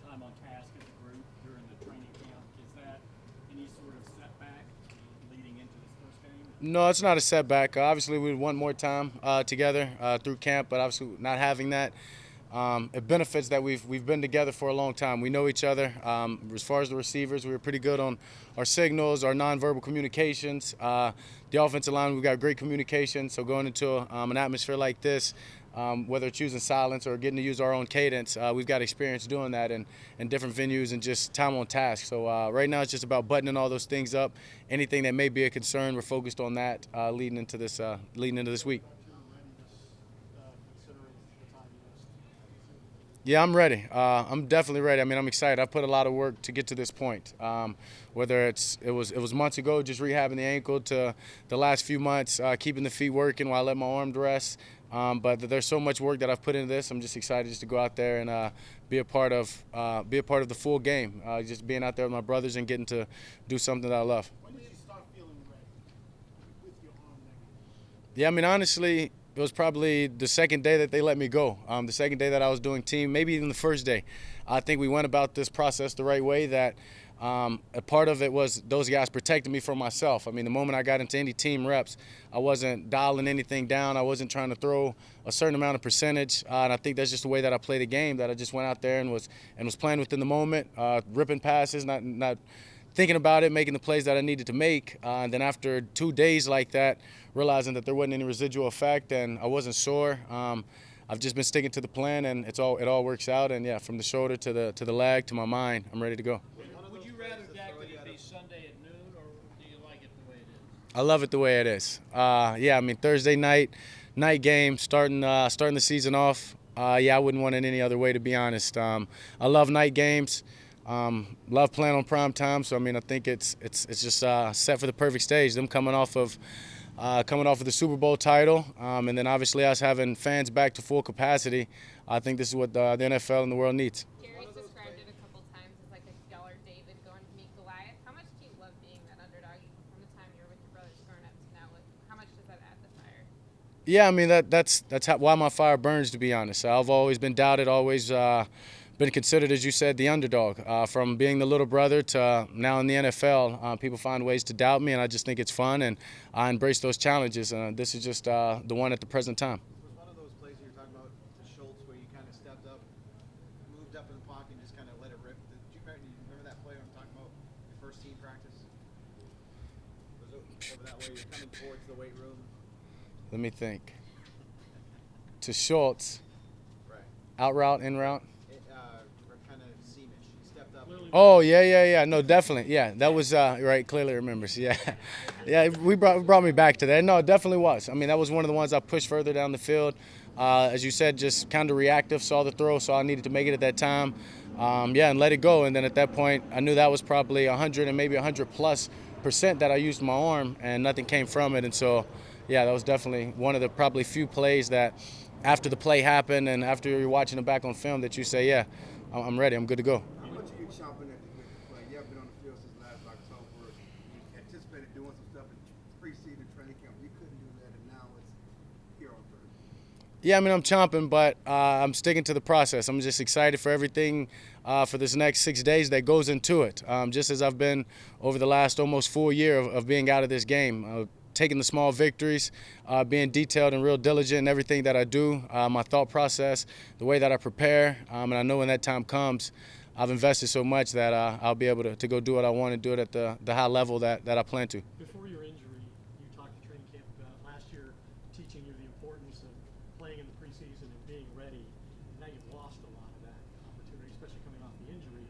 time on task as a group during the training camp. Is that any sort of setback leading into this first game? No, it's not a setback. Obviously, we want more time together through camp, but obviously not having that, it benefits that we've been together for a long time. We know each other. As far as the receivers, we were pretty good on our signals, our nonverbal communications. The offensive line, we've got great communication. So going into an atmosphere like this, whether it's using silence or getting to use our own cadence, we've got experience doing that in different venues and just time on task. So right now it's just about buttoning all those things up. Anything that may be a concern, we're focused on that leading into this week. Yeah, I'm ready. I'm definitely ready. I mean, I'm excited. I put a lot of work to get to this point. Whether it was months ago, just rehabbing the ankle, to the last few months, keeping the feet working while I let my arm rest. But there's so much work that I've put into this. I'm just excited just to go out there and be a part of the full game. Just being out there with my brothers and getting to do something that I love. When did you start feeling ready with your arm negative? Yeah, I mean, honestly, it was probably the second day that they let me go. The second day that I was doing team, maybe even the first day. I think we went about this process the right way. That a part of it was those guys protecting me from myself. I mean, the moment I got into any team reps, I wasn't dialing anything down. I wasn't trying to throw a certain amount of percentage. And I think that's just the way that I play the game. That I just went out there and was playing within the moment, ripping passes, not thinking about it, making the plays that I needed to make. And then after 2 days like that, realizing that there wasn't any residual effect and I wasn't sore, I've just been sticking to the plan, and it all works out. And yeah, from the shoulder to the leg to my mind, I'm ready to go. Would you rather, Dak, that it be Sunday at noon, or do you like it the way it is? I love it the way it is. Yeah, I mean, Thursday night game, starting the season off. Yeah, I wouldn't want it any other way, to be honest. I love night games. Love playing on prime time. So I mean, I think it's just set for the perfect stage. Them coming off of the Super Bowl title, and then obviously us having fans back to full capacity. I think this is what the NFL and the world needs. Gary's described it a couple times as like a Geller David going to meet Goliath. How much do you love being that underdog from the time you were with your brothers growing up to now? How much does that add the fire? Yeah, I mean that's why my fire burns. To be honest, I've always been doubted, always been considered, as you said, the underdog. From being the little brother to now in the NFL, people find ways to doubt me, and I just think it's fun, and I embrace those challenges. This is just the one at the present time. Was one of those plays you were talking about to Schultz where you kind of stepped up, moved up in the pocket, and just kind of let it rip? Do you remember that play I'm talking about? Your first team practice? Was it over that way? You're coming towards the weight room. Let me think. To Schultz, Right. out route, in route. Kind of seamish. You stepped up. Oh yeah. No, definitely. Yeah, that was right. Clearly remembers. Yeah, yeah. We brought me back to that. No, it definitely was. I mean, that was one of the ones I pushed further down the field. As you said, just kind of reactive. Saw the throw, saw I needed to make it at that time. Yeah, and let it go. And then at that point, I knew that was probably 100 and maybe 100+% that I used my arm, and nothing came from it. And so, yeah, that was definitely one of the probably few plays that, after the play happened and after you're watching it back on film, that you say, yeah, I'm ready. I'm good to go. How much are you chomping at the bit to play? You haven't been on the field since last October. You anticipated doing some stuff in preseason training camp. You couldn't do that, and now it's here on Thursday. Yeah, I mean, I'm chomping, but I'm sticking to the process. I'm just excited for everything for this next 6 days that goes into it. Just as I've been over the last almost full year of being out of this game. Taking the small victories, being detailed and real diligent in everything that I do, my thought process, the way that I prepare, and I know when that time comes, I've invested so much that I'll be able to go do what I want and do it at the high level that I plan to. Before your injury, you talked to training camp about last year teaching you the importance of playing in the preseason and being ready. And now you've lost a lot of that opportunity, especially coming off the injury,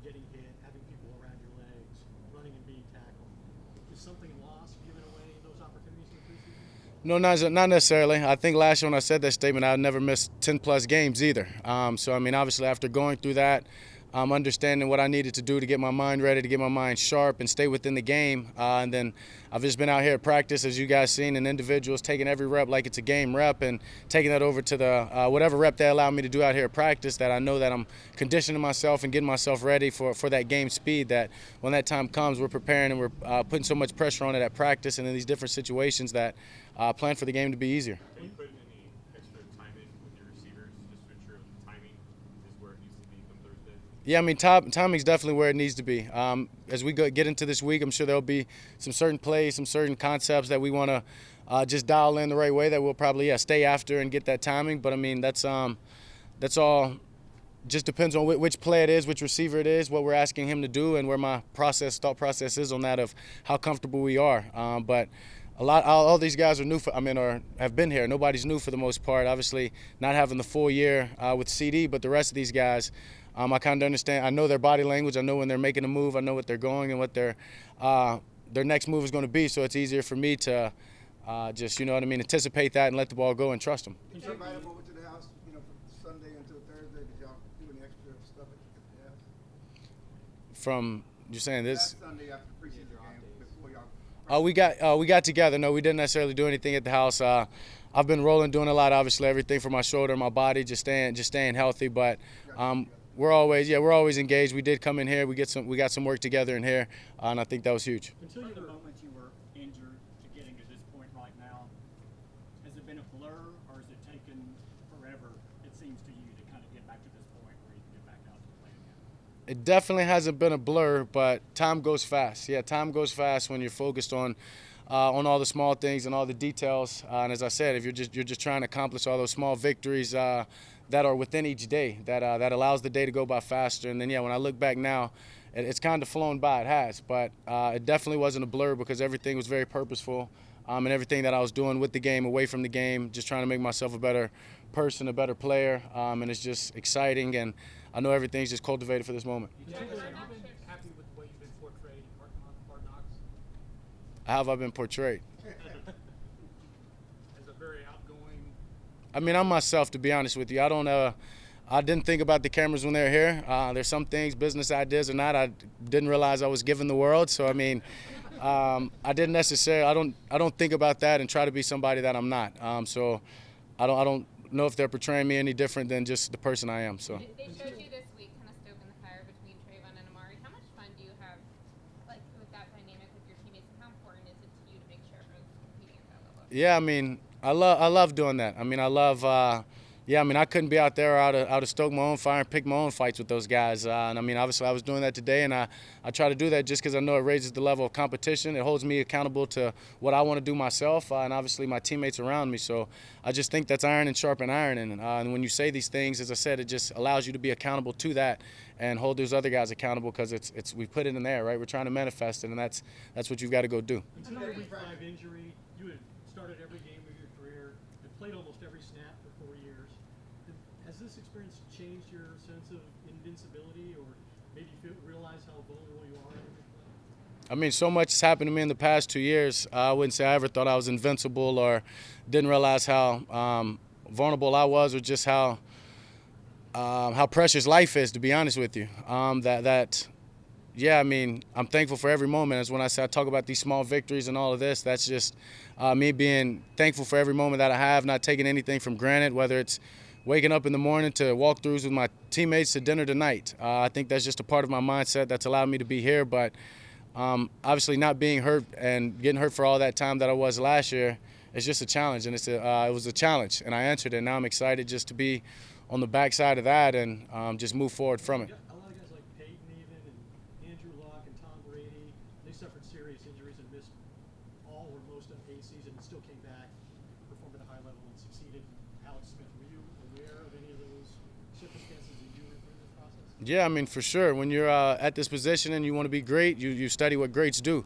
getting hit, having people around your legs, running and being tackled. Is something lost, given away those opportunities in the preseason? No, not necessarily. I think last year when I said that statement, I never missed 10+ games either. So, I mean, obviously after going through that, understanding what I needed to do to get my mind ready, to get my mind sharp and stay within the game. And then I've just been out here at practice, as you guys seen, and individuals taking every rep like it's a game rep and taking that over to the whatever rep they allow me to do out here at practice, that I know that I'm conditioning myself and getting myself ready for that game speed, that when that time comes, we're preparing and we're putting so much pressure on it at practice and in these different situations that plan for the game to be easier. Have you put in any extra time in with your receivers just to ensure the timing is where it needs to be come Thursday? Yeah, I mean, timing's definitely where it needs to be. As we get into this week, I'm sure there'll be some certain plays, some certain concepts that we want to just dial in the right way that we'll probably stay after and get that timing. But I mean, that's all. Just depends on which play it is, which receiver it is, what we're asking him to do, and where my thought process is on that of how comfortable we are. But all these guys are new or have been here. Nobody's new for the most part. Obviously, not having the full year with CD, but the rest of these guys, I kind of understand. I know their body language. I know when they're making a move. I know what they're going and what their next move is going to be. So it's easier for me to just, anticipate that and let the ball go and trust them. Did you invite him over to the house, from Sunday until Thursday? Did y'all do any extra stuff at the house? From you're saying this? Last Sunday after the preseason game, before y'all. We got together. No, we didn't necessarily do anything at the house. I've been rolling, doing a lot. Obviously, everything for my shoulder, my body, just staying healthy. But we're always engaged. We did come in here. We got some work together in here, and I think that was huge. Until the moment you were injured to getting to this point right now, has it been a blur, or has it taken forever, it seems to you, to kind of get back to this point where you can get back out to play again? It definitely hasn't been a blur, but time goes fast. Yeah, time goes fast when you're focused on all the small things and all the details. And as I said, if you're just trying to accomplish all those small victories that are within each day, that allows the day to go by faster. And then when I look back now, it's kind of flown by. It has, but it definitely wasn't a blur because everything was very purposeful, and everything that I was doing with the game, away from the game, just trying to make myself a better person, a better player, and it's just exciting. And I know everything's just cultivated for this moment. Have you been happy with the way you've been portrayed on Hard Knocks? How have I been portrayed? As a very outgoing. I mean, I'm myself, to be honest with you. I didn't think about the cameras when they were here. There's some things, business ideas or not, I didn't realize I was given the world. So I mean, I didn't necessarily. I don't think about that and try to be somebody that I'm not. So I don't know if they're portraying me any different than just the person I am. So. They showed you this week kind of stoking the fire between Trayvon and Amari. How much fun do you have, with that dynamic with your teammates? And how important is it to you to make sure everyone's competing at that level? Yeah, I mean, I love doing that. I mean, I love. I couldn't be out there out of stoke my own fire and pick my own fights with those guys. And I mean, obviously, I was doing that today, and I try to do that just because I know it raises the level of competition. It holds me accountable to what I want to do myself, and obviously my teammates around me. So I just think that's iron and sharpen iron. And when you say these things, as I said, it just allows you to be accountable to that and hold those other guys accountable because we put it in there, right? We're trying to manifest it, and that's what you've got to go do. Until your Week 5 injury, you had started every game of your career, had played almost every snap for 4 years. Has this experience changed your sense of invincibility, or maybe you realize how vulnerable you are in every play? I mean, so much has happened to me in the past 2 years. I wouldn't say I ever thought I was invincible or didn't realize how vulnerable I was, or just how precious life is, to be honest with you. I mean, I'm thankful for every moment. As when I talk about these small victories and all of this, that's just me being thankful for every moment that I have, not taking anything from granted, whether it's waking up in the morning to walkthroughs with my teammates to dinner tonight. I think that's just a part of my mindset that's allowed me to be here. But obviously not being hurt and getting hurt for all that time that I was last year, it's just a challenge. And it was a challenge, and I answered it. Now I'm excited just to be on the backside of that and just move forward from it. A lot of guys like Peyton even and Andrew Luck and Tom Brady, they suffered serious injuries and missed all or most of a season and still came back, performed at a high level and succeeded. Alex Smith, were you aware of any of those circumstances that you went through in this process? Yeah, I mean, for sure. When you're at this position and you want to be great, you study what greats do.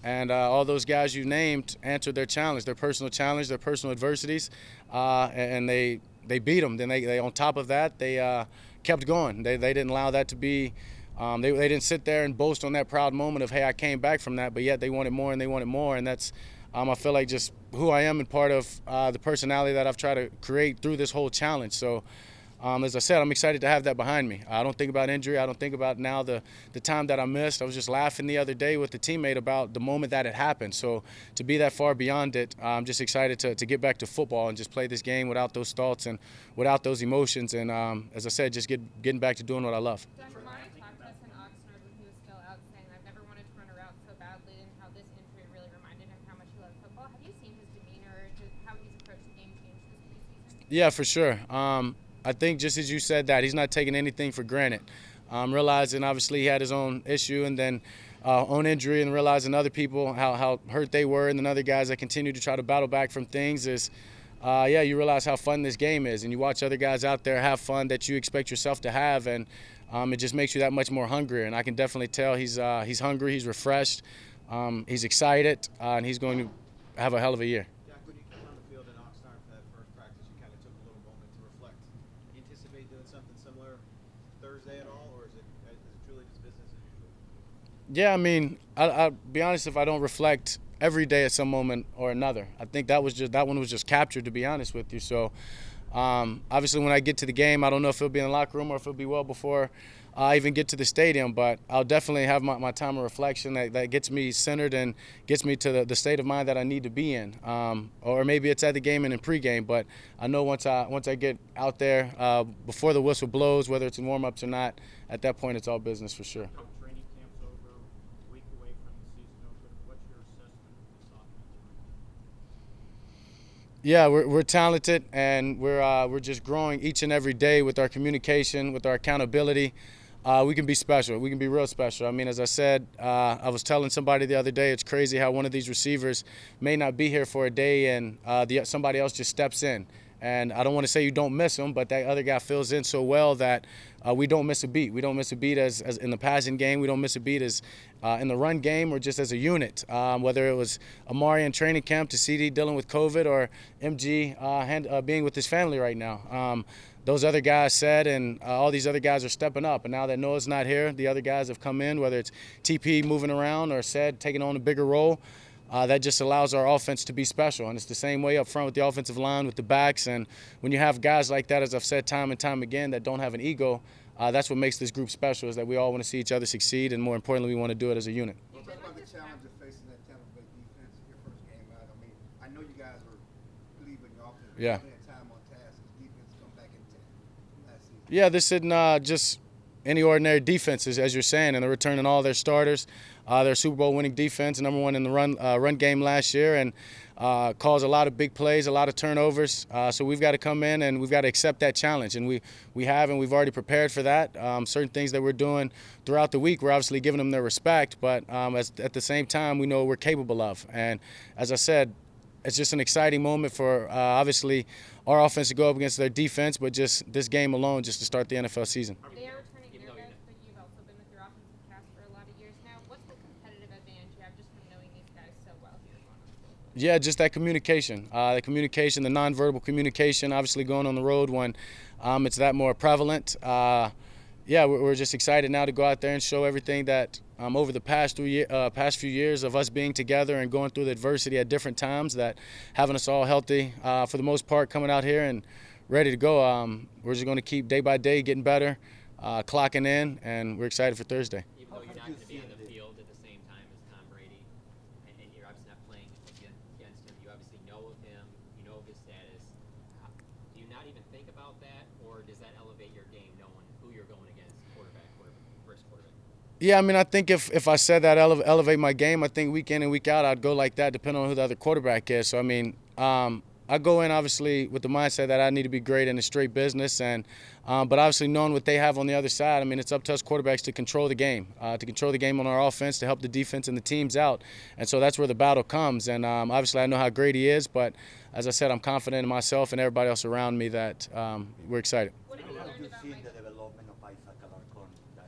And all those guys you named answered their challenge, their personal challenge, their personal adversities, and they beat them. Then they on top of that, they kept going. They didn't allow that to be. They didn't sit there and boast on that proud moment of, hey, I came back from that. But yet they wanted more and they wanted more. And that's I feel like just who I am and part of the personality that I've tried to create through this whole challenge. So. As I said, I'm excited to have that behind me. I don't think about injury. I don't think about now the time that I missed. I was just laughing the other day with a teammate about the moment that it happened. So to be that far beyond it, I'm just excited to get back to football and just play this game without those thoughts and without those emotions. And as I said, just getting back to doing what I love. Dr. Amari talked to us in Oxnard when he was still out, saying, I've never wanted to run a route so badly, and how this injury really reminded him how much he loved football. Have you seen his demeanor, how he's approached the game change this preseason? Yeah, for sure. I think just as you said that, he's not taking anything for granted. realizing obviously he had his own issue and then own injury, and realizing other people how hurt they were, and then other guys that continue to try to battle back from things is, you realize how fun this game is, and you watch other guys out there have fun that you expect yourself to have, and it just makes you that much more hungry. And I can definitely tell he's hungry, he's refreshed, he's excited, and he's going to have a hell of a year. Dak, when you came on the field in Oxnard for that first practice, you kind of took a little moment to reflect. Do you anticipate doing something similar Thursday at all, or is it truly just business as usual? Yeah, I mean, I'll be honest, if I don't reflect every day at some moment or another. I think that one was just captured, to be honest with you. So obviously when I get to the game, I don't know if it'll be in the locker room or if it'll be well before I even get to the stadium, but I'll definitely have my time of reflection that gets me centered and gets me to the state of mind that I need to be in. Or maybe it's at the game and in pregame, but I know once I get out there before the whistle blows, whether it's in warm-ups or not, at that point it's all business for sure. Training camp's over, a week away from the season opener. What's your assessment of this offense? Yeah, we're talented, and we're just growing each and every day with our communication, with our accountability. We can be special. We can be real special. I mean, as I said, I was telling somebody the other day, it's crazy how one of these receivers may not be here for a day, and somebody else just steps in. And I don't want to say you don't miss him, but that other guy fills in so well that we don't miss a beat. We don't miss a beat as in the passing game. We don't miss a beat as in the run game or just as a unit. Whether it was Amari in training camp to CD dealing with COVID or MG being with his family right now. Those other guys said, and all these other guys are stepping up. And now that Noah's not here, the other guys have come in, whether it's TP moving around or said taking on a bigger role. That just allows our offense to be special. And it's the same way up front with the offensive line, with the backs. And when you have guys like that, as I've said time and time again, that don't have an ego, that's what makes this group special, is that we all want to see each other succeed, and more importantly, we want to do it as a unit. Well, talk about the challenge of facing that Tampa Bay defense your first game out. I mean, I know you guys were believing your offense. Yeah. Playing time on task. This defense come back in 10 from last season. Yeah, this isn't just any ordinary defenses, as you're saying, and they're returning all their starters. They're Super Bowl winning defense, number one in the run game last year, and caused a lot of big plays, a lot of turnovers. So we've got to come in and we've got to accept that challenge, and we have, and we've already prepared for that. Certain things that we're doing throughout the week, we're obviously giving them their respect, but at the same time, we know what we're capable of. And as I said, it's just an exciting moment for obviously our offense to go up against their defense, but just this game alone just to start the NFL season. They are returning your guys, but you've also been with your offensive cast for a lot of years now. What's the competitive advantage you have just from knowing these guys so well here on the field? Yeah, just that communication. The nonverbal communication, obviously going on the road when it's that more prevalent. We're just excited now to go out there and show everything that over the past few years of us being together and going through the adversity at different times, that having us all healthy for the most part coming out here and ready to go. We're just going to keep day by day getting better, clocking in, and we're excited for Thursday. Even though you're not going to be on the field at the same time as Tom Brady, and you're obviously not playing against him, you obviously know of him, you know of his status. Do you not even think about that, or does that elevate your game knowing who you're going against, quarterback versus quarterback? Yeah, I mean, I think if I said that elevate my game, I think week in and week out I'd go like that depending on who the other quarterback is. So, I mean, I go in obviously with the mindset that I need to be great in a straight business, and but obviously knowing what they have on the other side, I mean, it's up to us quarterbacks to control the game on our offense, to help the defense and the teams out. And so that's where the battle comes. And obviously I know how great he is, but as I said, I'm confident in myself and everybody else around me that we're excited. What have you How have learned you about seen Mike? the development of Isaac Alarcon, Dak?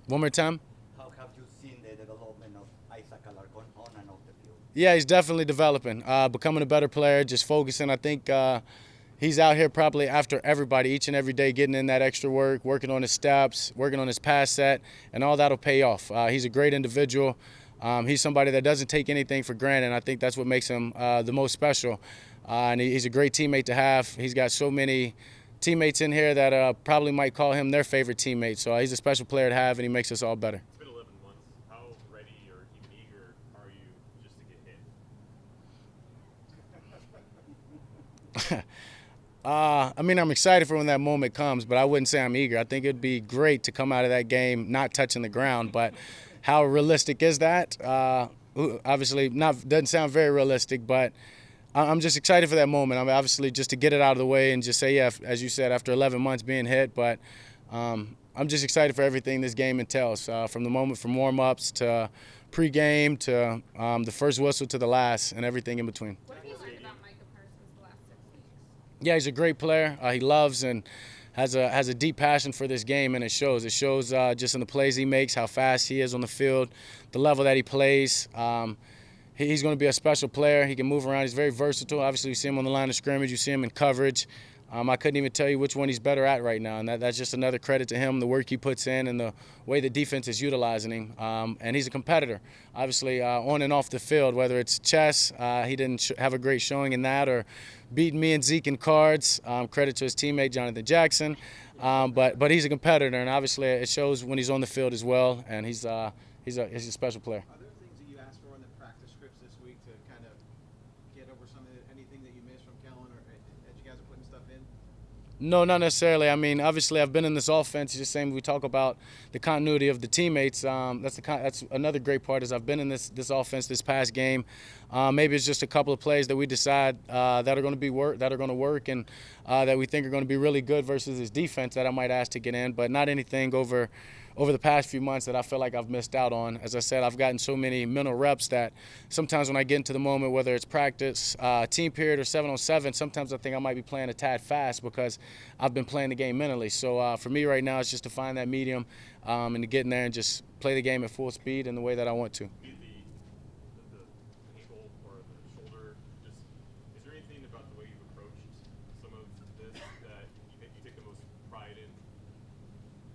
One more time. How have you seen the development of Isaac Alarcon on and off the field? Yeah, he's definitely developing, becoming a better player, just focusing. I think he's out here probably after everybody each and every day, getting in that extra work, working on his steps, working on his pass set, and all that'll pay off. He's a great individual. He's somebody that doesn't take anything for granted, and I think that's what makes him the most special. And he's a great teammate to have. He's got so many teammates in here that probably might call him their favorite teammate. So he's a special player to have, and he makes us all better. It's been 11 months. How ready or even eager are you just to get hit? I mean, I'm excited for when that moment comes, but I wouldn't say I'm eager. I think it'd be great to come out of that game not touching the ground, but how realistic is that? Obviously, doesn't sound very realistic, but I'm just excited for that moment. I mean, obviously, just to get it out of the way and just say, yeah, as you said, after 11 months being hit, but I'm just excited for everything this game entails, from the moment from warm-ups to pregame to the first whistle to the last and everything in between. What have you learned about Micah Parsons the last 6 weeks? Yeah, he's a great player. He loves and has a deep passion for this game, and it shows. It shows just in the plays he makes, how fast he is on the field, the level that he plays. He's going to be a special player. He can move around. He's very versatile. Obviously, you see him on the line of scrimmage. You see him in coverage. I couldn't even tell you which one he's better at right now, and that's just another credit to him, the work he puts in and the way the defense is utilizing him. And he's a competitor, obviously, on and off the field, whether it's chess. He didn't have a great showing in that, or beating me and Zeke in cards. Credit to his teammate, Jonathan Jackson. But he's a competitor, and obviously it shows when he's on the field as well, and he's a special player. Are there things that you asked for in the practice scripts this week to kind of get over anything that you missed from Kellen, or as you guys are putting stuff in? No, not necessarily. I mean, obviously, I've been in this offense. Just saying, we talk about the continuity of the teammates. That's another great part. Is I've been in this offense this past game. Maybe it's just a couple of plays that we decide that are going to work, and that we think are going to be really good versus this defense that I might ask to get in, but not anything over the past few months that I feel like I've missed out on. As I said, I've gotten so many mental reps that sometimes when I get into the moment, whether it's practice, team period, or 7-on-7, sometimes I think I might be playing a tad fast because I've been playing the game mentally. So for me right now, it's just to find that medium and to get in there and just play the game at full speed in the way that I want to. The ankle or the shoulder, just is there anything about the way you've approached some of this that you take the most pride in?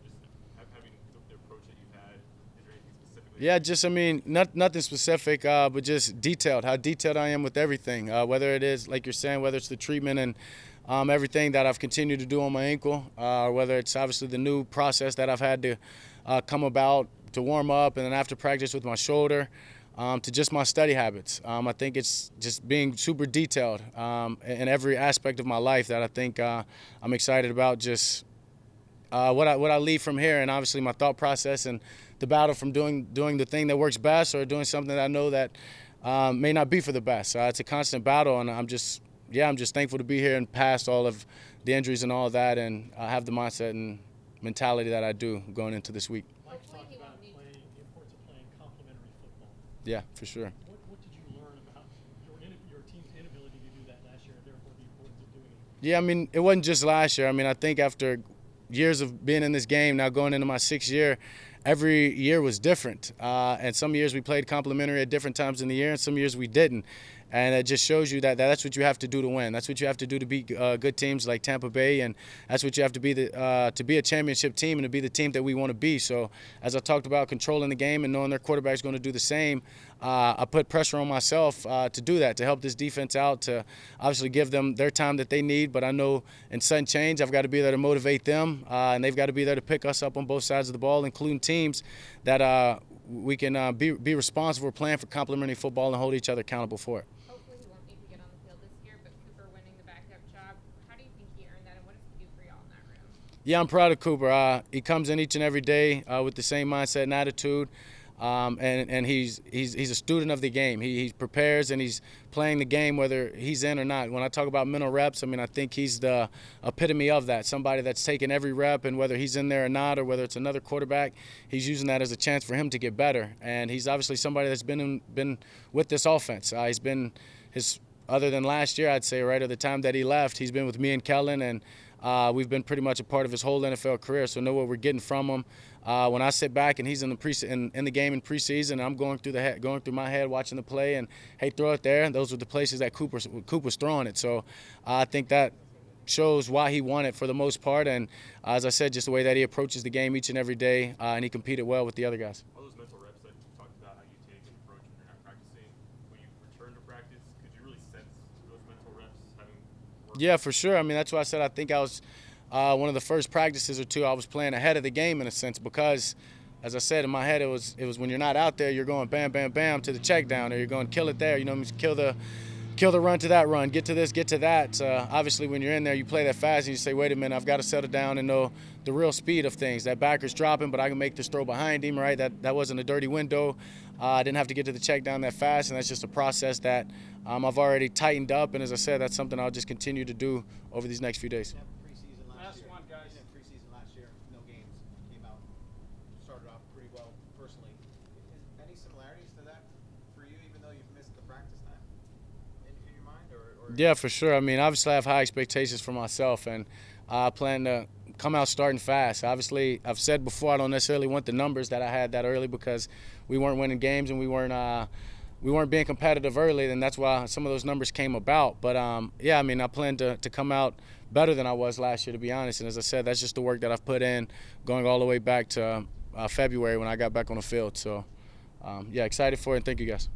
Just having the approach that you've had, is there anything specifically? Yeah, just, I mean, nothing specific, but just detailed, how detailed I am with everything, whether it is, like you're saying, whether it's the treatment and everything that I've continued to do on my ankle, or whether it's obviously the new process that I've had to come about to warm up, and then after practice with my shoulder, to just my study habits. I think it's just being super detailed in every aspect of my life that I think I'm excited about, just what I leave from here, and obviously my thought process and the battle from doing the thing that works best or doing something that I know that may not be for the best. It's a constant battle, and I'm just thankful to be here and past all of the injuries and all of that, and have the mindset and mentality that I do going into this week. Mike talked about the importance of playing complementary football. Yeah, for sure. What did you learn about your team's inability to do that last year, and therefore the importance of doing it? Yeah, I mean, it wasn't just last year. I mean, I think after years of being in this game, now going into my 6th year, every year was different. And some years we played complementary at different times in the year, and some years we didn't. And it just shows you that that's what you have to do to win. That's what you have to do to beat good teams like Tampa Bay, and that's what you have to be to be a championship team and to be the team that we want to be. So as I talked about controlling the game and knowing their quarterback's going to do the same, I put pressure on myself to do that, to help this defense out, to obviously give them their time that they need. But I know in sudden change, I've got to be there to motivate them, and they've got to be there to pick us up on both sides of the ball, including teams that we can be responsible for playing for complementary football and hold each other accountable for it. Hopefully he won't need to get on the field this year, but Cooper winning the backup job, how do you think he earned that, and what does he do for y'all in that room? Yeah, I'm proud of Cooper. He comes in each and every day with the same mindset and attitude. And he's a student of the game. He prepares and he's playing the game whether he's in or not. When I talk about mental reps, I mean, I think he's the epitome of that. Somebody that's taking every rep, and whether he's in there or not, or whether it's another quarterback, he's using that as a chance for him to get better. And he's obviously somebody that's been with this offense. He's been other than last year, I'd say, right at the time that he left, he's been with me and Kellen, and we've been pretty much a part of his whole NFL career, so know what we're getting from him. When I sit back and he's in the game in preseason, I'm going through my head watching the play, and hey, throw it there. And those were the places that Cooper's throwing it. So I think that shows why he won it for the most part. And as I said, just the way that he approaches the game each and every day, and he competed well with the other guys. All those mental reps that you talked about, how you take and approach when you're not practicing, when you return to practice, could you really sense those mental reps having worked? Yeah, for sure. I mean, that's why I said I think I was one of the first practices or two I was playing ahead of the game in a sense, because as I said, in my head it was when you're not out there, you're going bam, bam, bam to the check down, or you're going kill it there, you know, kill the run to that run, get to this, get to that. Obviously when you're in there, you play that fast and you say, wait a minute, I've got to settle down and know the real speed of things. That backer's dropping, but I can make this throw behind him, right? That wasn't a dirty window. I didn't have to get to the check down that fast, and that's just a process that I've already tightened up, and as I said, that's something I'll just continue to do over these next few days. Preseason last Last year. one, guys. Preseason last year, no games. Yeah, for sure. I mean, obviously I have high expectations for myself, and I plan to come out starting fast. Obviously, I've said before I don't necessarily want the numbers that I had that early because we weren't winning games and we weren't being competitive early, and that's why some of those numbers came about. But, yeah, I mean, I plan to come out better than I was last year, to be honest. And as I said, that's just the work that I've put in going all the way back to February when I got back on the field. So, yeah, excited for it, and thank you guys.